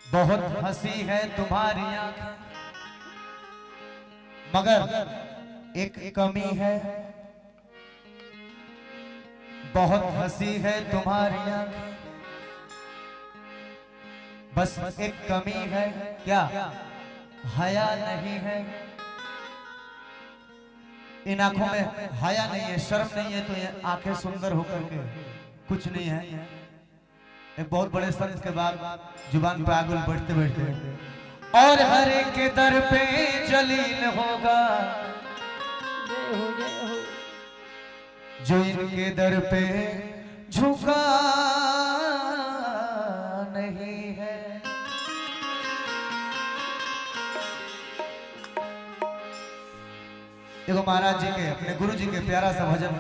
बहुत हंसी है तुम्हारी आंखें, मगर एक कमी है। बहुत हंसी है तुम्हारी आंखें, बस एक कमी है। क्या? हया नहीं है। इन आंखों में हया नहीं है, शर्म नहीं है, तो ये आंखें सुंदर होकर के कुछ नहीं है। एक बहुत बड़े संत के बाद जुबान पे आगुल बैठते बैठते और हर एक के दर पे जलील होगा जो इनके दर पे झुका नहीं है। देखो महाराज जी के, अपने गुरु जी के प्यारा सा भजन,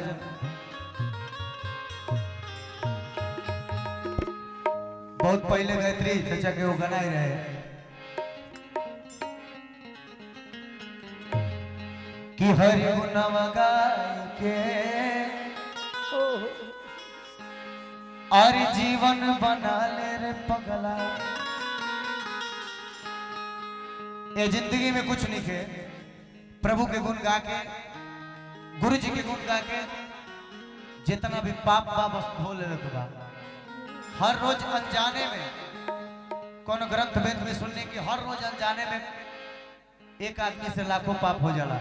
बहुत पहले गायत्री चचा के वो गाना ही रहे कि हरि गुण गाय के और जीवन बना ले रे पगला। ये जिंदगी में कुछ नहीं के, प्रभु के गुण गा के, गुरु जी के गुण गा के जितना भी पाप बस धो ले बा। हर रोज अनजाने में कौन ग्रंथ वेद में सुनने की, हर रोज अनजाने में एक आदमी से लाखों पाप हो जाला।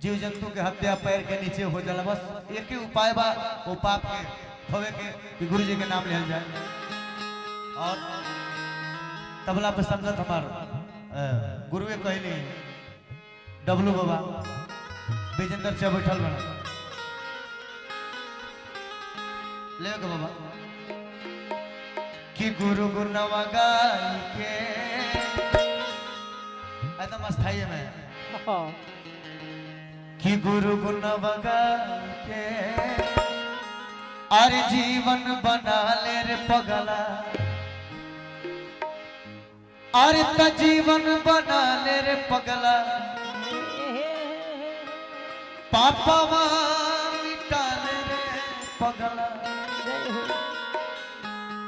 जीव जंतु के हत्या पैर के नीचे हो जाला। बस एक ही उपाय बा वो पाप के धोवे के कि गुरु जी के नाम ले जाए। और तबला पे संगत हमार गुरुए कहली डब्लू बाबा विजेंद्र चा बैठल बना ले के बाबा कि गुरु गुणवा गाय के एकदम अस्थाई में कि गुरु गुणवा गाय के अरे जीवन बना ले रे पगला। अरे त जीवन बना ले रे पगला, पापवा मिटा ले रे पगला।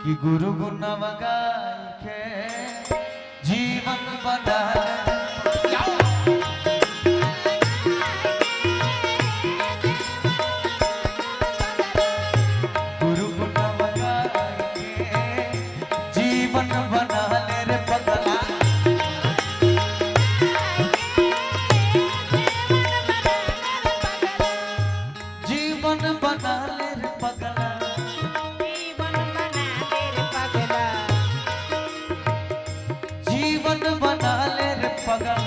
कि गुरु गुणवा गाय के जीवन बना गुरु गुणवा गाय के जीवन बना ले रे पगला। जीवन बना ले रे पगला, जीवन बना ले रे पगला, जीवन बना ले रे पगला।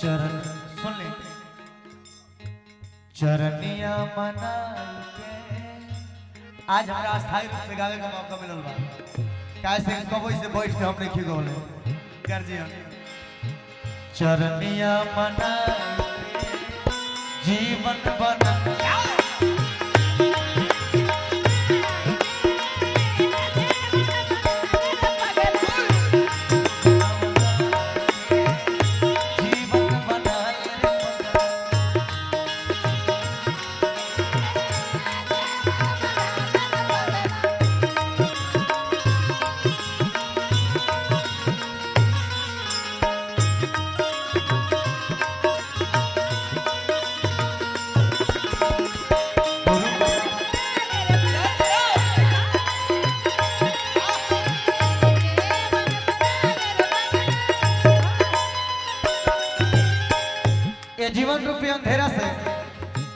चरण सुन ले, चरनिया मना के आज हमरा स्थायी रूप से गावे का मौका मिलल बा। कैसे कबो से बैठ के हमने की गौले कर जी। चरनिया मना के जीवन बना जीवन रूपी अंधेरा से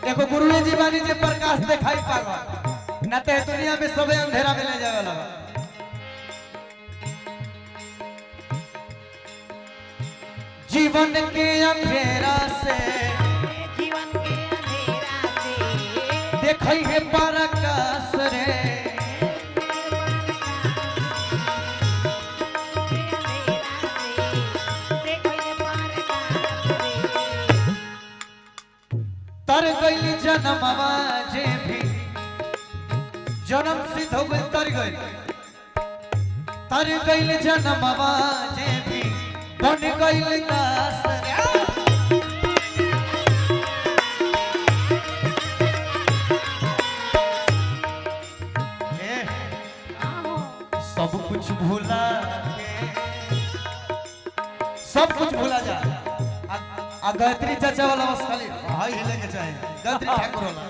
देखो गुरु जी बानी जे प्रकाश दिखाई पावा न ते दुनिया में सबे अंधेरा में ले जावे लगा। जीवन के अंधेरा से, जीवन के अंधेरा से देखई है प्रकाश रे। तर गई जन्मवा जे भी जन्म सिद्ध हो गई, तर गई जन्मवा जे भी बन गई दास। सब कुछ भूला के, सब कुछ भूला जा। आ गायत्री चाचा वाला बस खाली हाई हिले के चाहे, गायत्री ठाकुर वाला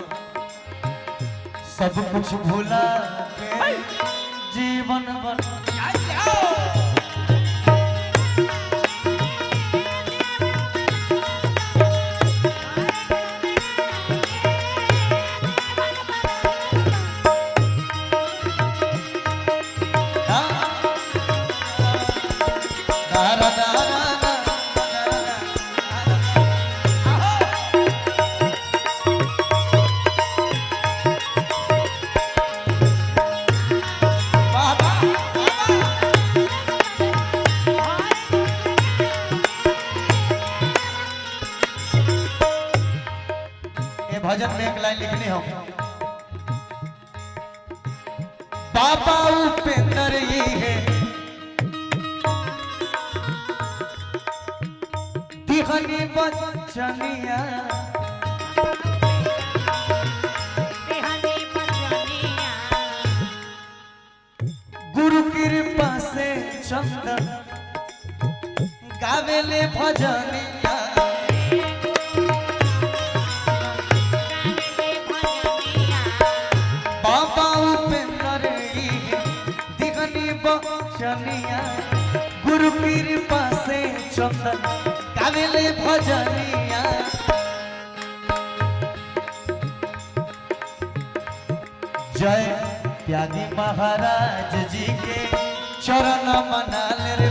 सब कुछ भूला के जीवन बन भजन में एक लाइन लिखनी हो, बाबा उपेंद्र ये है दिखनी बचनिया, गुरु कृपा से चंदन गावेले भजनिया, गुरु कृपा से चंदन गावेले भजनिया। जय त्यागी महाराज जी के चरण मनाले रे।